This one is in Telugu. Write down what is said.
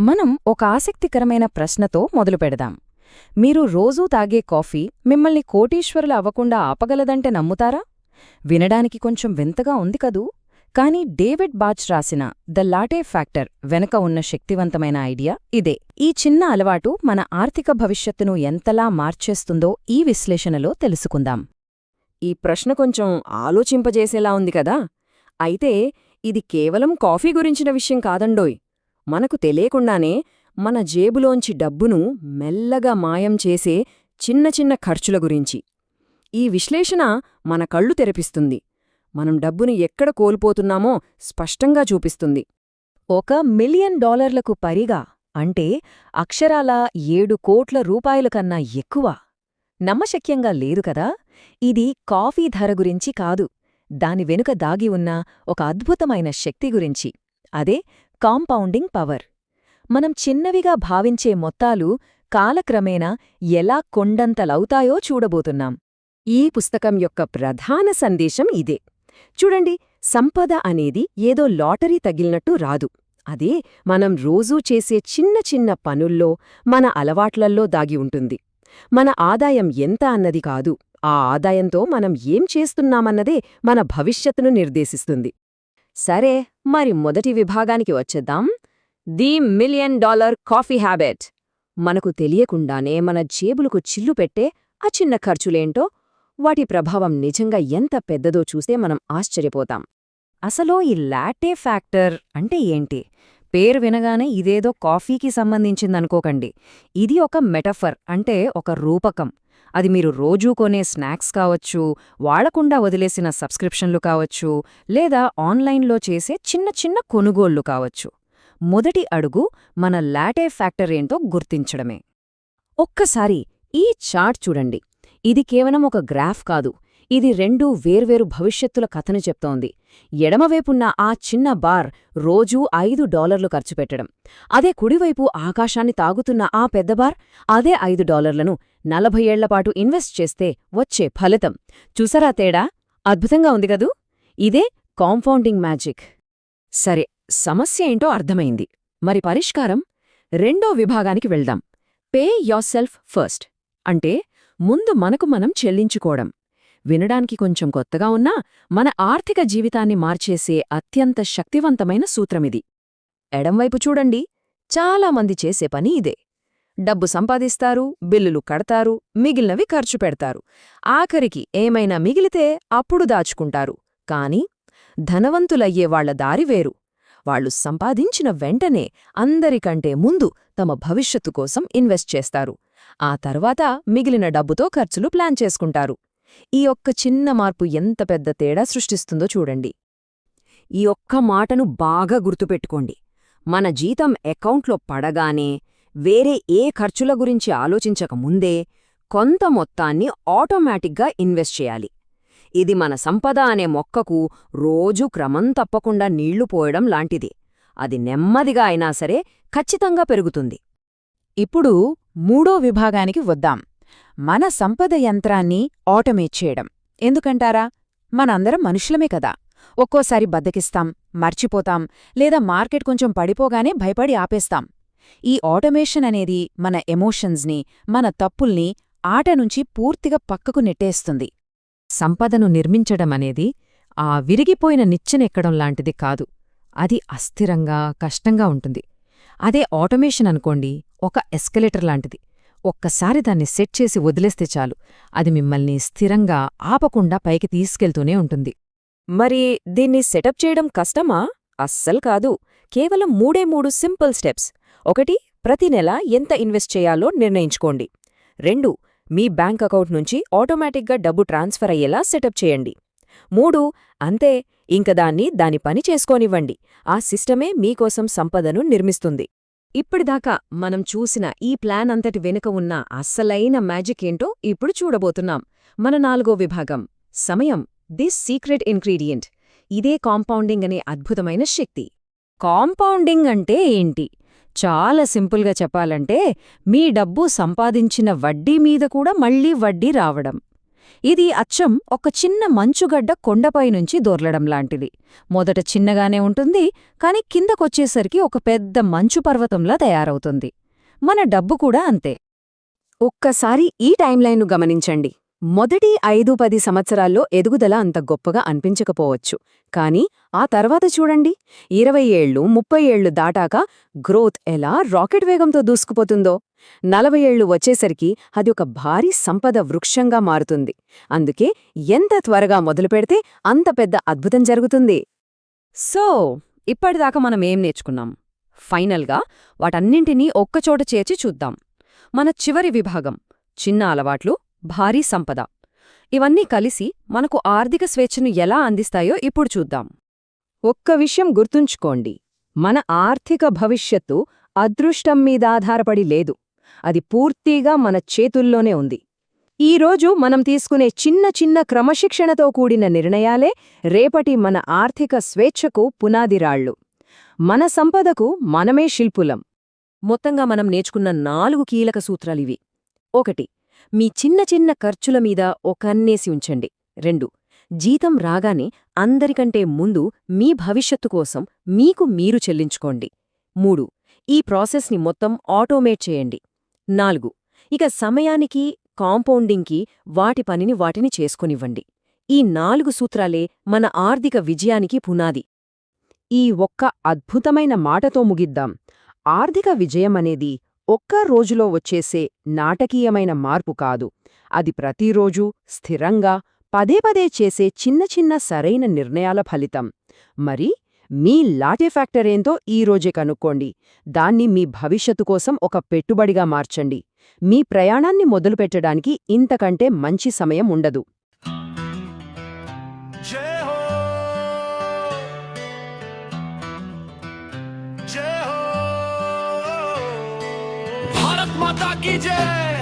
మనం ఒక ఆసక్తికరమైన ప్రశ్నతో మొదలుపెడదాం. మీరు రోజూ తాగే కాఫీ మిమ్మల్ని కోటీశ్వరులు అవ్వకుండా ఆపగలదంటే నమ్ముతారా? వినడానికి కొంచెం వింతగా ఉంది కదూ. కానీ డేవిడ్ బాచ్ రాసిన ద లాటే ఫ్యాక్టర్ వెనుక ఉన్న శక్తివంతమైన ఐడియా ఇదే. ఈ చిన్న అలవాటు మన ఆర్థిక భవిష్యత్తును ఎంతలా మార్చేస్తుందో ఈ విశ్లేషణలో తెలుసుకుందాం. ఈ ప్రశ్న కొంచెం ఆలోచింపజేసేలా ఉంది కదా. అయితే ఇది కేవలం కాఫీ గురించిన విషయం కాదండోయ్. మనకు తెలియకుండానే మన జేబులోంచి డబ్బును మెల్లగా మాయం చేసే చిన్న చిన్న ఖర్చుల గురించి ఈ విశ్లేషణ మన కళ్ళు తెరిపిస్తుంది. మనం డబ్బును ఎక్కడ కోల్పోతున్నామో స్పష్టంగా చూపిస్తుంది. $1 మిలియన్ పైగా అంటే అక్షరాలా 7 కోట్ల రూపాయల కన్నా ఎక్కువ. నమ్మశక్యంగా లేదు కదా. ఇది కాఫీ ధర గురించి కాదు, దాని వెనుక దాగి ఉన్న ఒక అద్భుతమైన శక్తి గురించి. అదే కాంపౌండింగ్ పవర్. మనం చిన్నవిగా భావించే మొత్తాలు కాలక్రమేణా ఎలా కొండంతలవుతాయో చూడబోతున్నాం. ఈ పుస్తకం యొక్క ప్రధాన సందేశం ఇదే. చూడండి, సంపద అనేది ఏదో లాటరీ తగిలినట్టు రాదు. అదే మనం రోజూ చేసే చిన్న చిన్న పనుల్లో, మన అలవాట్లల్లో దాగి ఉంటుంది. మన ఆదాయం ఎంత అన్నది కాదు, ఆ ఆదాయంతో మనం ఏం చేస్తున్నామన్నదే మన భవిష్యత్తును నిర్దేశిస్తుంది. సరే, మరి మొదటి విభాగానికి వచ్చేద్దాం. The $1 million coffee habit. మనకు తెలియకుండానే మన జేబులకు చిల్లు పెట్టే ఆ చిన్న ఖర్చులేంటో, వాటి ప్రభావం నిజంగా ఎంత పెద్దదో చూస్తే మనం ఆశ్చర్యపోతాం. అసలు ఈ లాటే ఫ్యాక్టర్ అంటే ఏంటి? పేరు వినగానే ఇదేదో కాఫీకి సంబంధించిందనుకోకండి. ఇది ఒక మెటఫర్, అంటే ఒక రూపకం. అది మీరు రోజూ కొనే స్నాక్స్ కావచ్చు, వాడకుండా వదిలేసిన సబ్స్క్రిప్షన్లు కావచ్చు, లేదా ఆన్లైన్లో చేసే చిన్న చిన్న కొనుగోళ్లు కావచ్చు. మొదటి అడుగు మన లాటే ఫ్యాక్టర్ ఏంటో గుర్తించడమే. ఒక్కసారి ఈ చార్ట్ చూడండి. ఇది కేవలం ఒక గ్రాఫ్ కాదు, ఇది 2 వేర్వేరు భవిష్యత్తుల కథను చెప్తోంది. ఎడమవైపున్న ఆ చిన్న బార్ రోజూ $5 ఖర్చు పెట్టడం. అదే కుడివైపు ఆకాశాన్ని తాగుతున్న ఆ పెద్ద బార్, అదే $5లను 40 ఏళ్లపాటు ఇన్వెస్ట్ చేస్తే వచ్చే ఫలితం. చూసారా తేడా? అద్భుతంగా ఉంది కదూ. ఇదే కాంపౌండింగ్ మ్యాజిక్. సరే, సమస్య ఏంటో అర్థమైంది. మరి పరిష్కారం? రెండో విభాగానికి వెళ్దాం. పే యోర్సెల్ఫ్ ఫస్ట్, అంటే ముందు మనకు మనం చెల్లించుకోవడం. వినడానికి కొంచెం కొత్తగా ఉన్నా మన ఆర్థిక జీవితాన్ని మార్చేసే అత్యంత శక్తివంతమైన సూత్రమిది. ఎడంవైపు చూడండి, చాలామంది చేసే పని ఇదే. డబ్బు సంపాదిస్తారు, బిల్లులు కడతారు, మిగిలినవి ఖర్చు పెడతారు. ఆఖరికి ఏమైనా మిగిలితే అప్పుడు దాచుకుంటారు. కాని ధనవంతులయ్యేవాళ్ల దారి వేరు. వాళ్లు సంపాదించిన వెంటనే అందరికంటే ముందు తమ భవిష్యత్తు కోసం ఇన్వెస్ట్ చేస్తారు. ఆ తర్వాత మిగిలిన డబ్బుతో ఖర్చులు ప్లాన్ చేసుకుంటారు. ఈ ఒక్క చిన్న మార్పు ఎంత పెద్ద తేడా సృష్టిస్తుందో చూడండి. ఈ ఒక్క మాటను బాగా గుర్తుపెట్టుకోండి. మన జీతం అకౌంట్లో పడగానే, వేరే ఏ ఖర్చుల గురించి ఆలోచించకముందే కొంత మొత్తాన్ని ఆటోమేటిక్గా ఇన్వెస్ట్ చేయాలి. ఇది మన సంపద అనే మొక్కకు రోజూ క్రమం తప్పకుండా నీళ్లు పోయడం లాంటిది. అది నెమ్మదిగా అయినా సరే ఖచ్చితంగా పెరుగుతుంది. ఇప్పుడు మూడో విభాగానికి వద్దాం. మన సంపద యంత్రాన్ని ఆటోమేట్ చేయడం. ఎందుకంటారా? మనందరం మనుషులమే కదా. ఒక్కోసారి బద్దకిస్తాం, మర్చిపోతాం, లేదా మార్కెట్ కొంచెం పడిపోగానే భయపడి ఆపేస్తాం. ఈ ఆటోమేషన్ అనేది మన ఎమోషన్స్ని, మన తప్పుల్ని ఆట నుంచి పూర్తిగా పక్కకు నెట్టేస్తుంది. సంపదను నిర్మించడమనేది ఆ విరిగిపోయిన నిచ్చెనెక్కడం లాంటిది కాదు. అది అస్థిరంగా, కష్టంగా ఉంటుంది. అదే ఆటోమేషన్ అనుకోండి, ఒక ఎస్కలేటర్ లాంటిది. ఒక్కసారి దాన్ని సెట్ చేసి వదిలేస్తే చాలు, అది మిమ్మల్ని స్థిరంగా, ఆపకుండా పైకి తీసుకెళ్తూనే ఉంటుంది. మరి దీన్ని సెటప్ చేయడం కష్టమా? అస్సలు కాదు. కేవలం 3 సింపుల్ స్టెప్స్. 1. ప్రతి నెల ఎంత ఇన్వెస్ట్ చేయాలో నిర్ణయించుకోండి. 2. మీ బ్యాంక్ అకౌంట్ నుంచి ఆటోమేటిక్గా డబ్బు ట్రాన్స్ఫర్ అయ్యేలా సెటప్ చేయండి. 3. అంతే, ఇంక దాని పని చేసుకోనివ్వండి. ఆ సిస్టమే మీకోసం సంపదను నిర్మిస్తుంది. ఇప్పటిదాకా మనం చూసిన ఈ ప్లాన్ అంతటి వెనుక ఉన్న అస్సలైన మ్యాజిక్ ఏంటో ఇప్పుడు చూడబోతున్నాం. మన 4వ విభాగం, సమయం, దిస్ సీక్రెట్ ఇంగ్రీడియంట్. ఇదే కాంపౌండింగ్ అనే అద్భుతమైన శక్తి. కాంపౌండింగ్ అంటే ఏంటి? చాలా సింపుల్గా చెప్పాలంటే, మీ డబ్బు సంపాదించిన వడ్డీ మీద కూడా మళ్లీ వడ్డీ రావడం. ఇది అచ్చం ఒక చిన్న మంచుగడ్డ కొండపై నుంచి దొర్లడం లాంటిది. మొదట చిన్నగానే ఉంటుంది, కాని కిందకొచ్చేసరికి ఒక పెద్ద మంచు పర్వతంలా తయారవుతుంది. మన డబ్బు కూడా అంతే. ఒక్కసారి ఈ టైంలైన్ను గమనించండి. మొదటి 5-10 సంవత్సరాల్లో ఎదుగుదల అంత గొప్పగా అనిపించకపోవచ్చు, కానీ ఆ తర్వాత చూడండి, 20 ఏళ్ళు 30 ఏళ్లు దాటాక గ్రోత్ ఎలా రాకెట్ వేగంతో దూసుకుపోతుందో. 40 ఏళ్లు వచ్చేసరికి అది ఒక భారీ సంపద వృక్షంగా మారుతుంది. అందుకే ఎంత త్వరగా మొదలుపెడితే అంత పెద్ద అద్భుతం జరుగుతుంది. సో ఇప్పటిదాకా మనమేం నేర్చుకున్నాం? ఫైనల్గా వాటన్నింటినీ ఒక్కచోట చేర్చి చూద్దాం. మన చివరి విభాగం చిన్న అలవాట్లు, భారీ సంపద. ఇవన్నీ కలిసి మనకు ఆర్థిక స్వేచ్ఛను ఎలా అందిస్తాయో ఇప్పుడు చూద్దాం. ఒక్క విషయం గుర్తుంచుకోండి, మన ఆర్థిక భవిష్యత్తు అదృష్టం మీద ఆధారపడి లేదు. అది పూర్తిగా మన చేతుల్లోనే ఉంది. ఈరోజు మనం తీసుకునే చిన్న చిన్న క్రమశిక్షణతో కూడిన నిర్ణయాలే రేపటి మన ఆర్థిక స్వేచ్ఛకు పునాదిరాళ్లు. మన సంపదకు మనమే శిల్పులం. మొత్తంగా మనం నేర్చుకున్న 4 కీలక సూత్రాలివి. 1. మీ చిన్న చిన్న ఖర్చుల మీద ఒక కన్నేసి ఉంచండి. 2. జీతం రాగానే అందరికంటే ముందు మీ భవిష్యత్తు కోసం మీకు మీరు చెల్లించుకోండి. 3. ఈ ప్రాసెస్ని మొత్తం ఆటోమేట్ చేయండి. 4. ఇక సమయానికి, కాంపౌండింగ్కి వాటి పనిని వాటిని చేసుకొనివ్వండి. ఈ 4 సూత్రాలే మన ఆర్థిక విజయానికి పునాది. ఈ ఒక్క అద్భుతమైన మాటతో ముగిద్దాం. ఆర్థిక విజయమనేది ఒక్క రోజులో వచ్చేసే నాటకీయమైన మార్పు కాదు. అది ప్రతిరోజూ స్థిరంగా పదే పదే చేసే చిన్న చిన్న సరైన నిర్ణయాల ఫలితం. మరి మీ లాటే ఫ్యాక్టరేంతో ఈరోజే కనుక్కోండి. దాన్ని మీ భవిష్యత్తు కోసం ఒక పెట్టుబడిగా మార్చండి. మీ ప్రయాణాన్ని మొదలుపెట్టడానికి ఇంతకంటే మంచి సమయం ఉండదు. जय हो जय हो भारत माता की जय।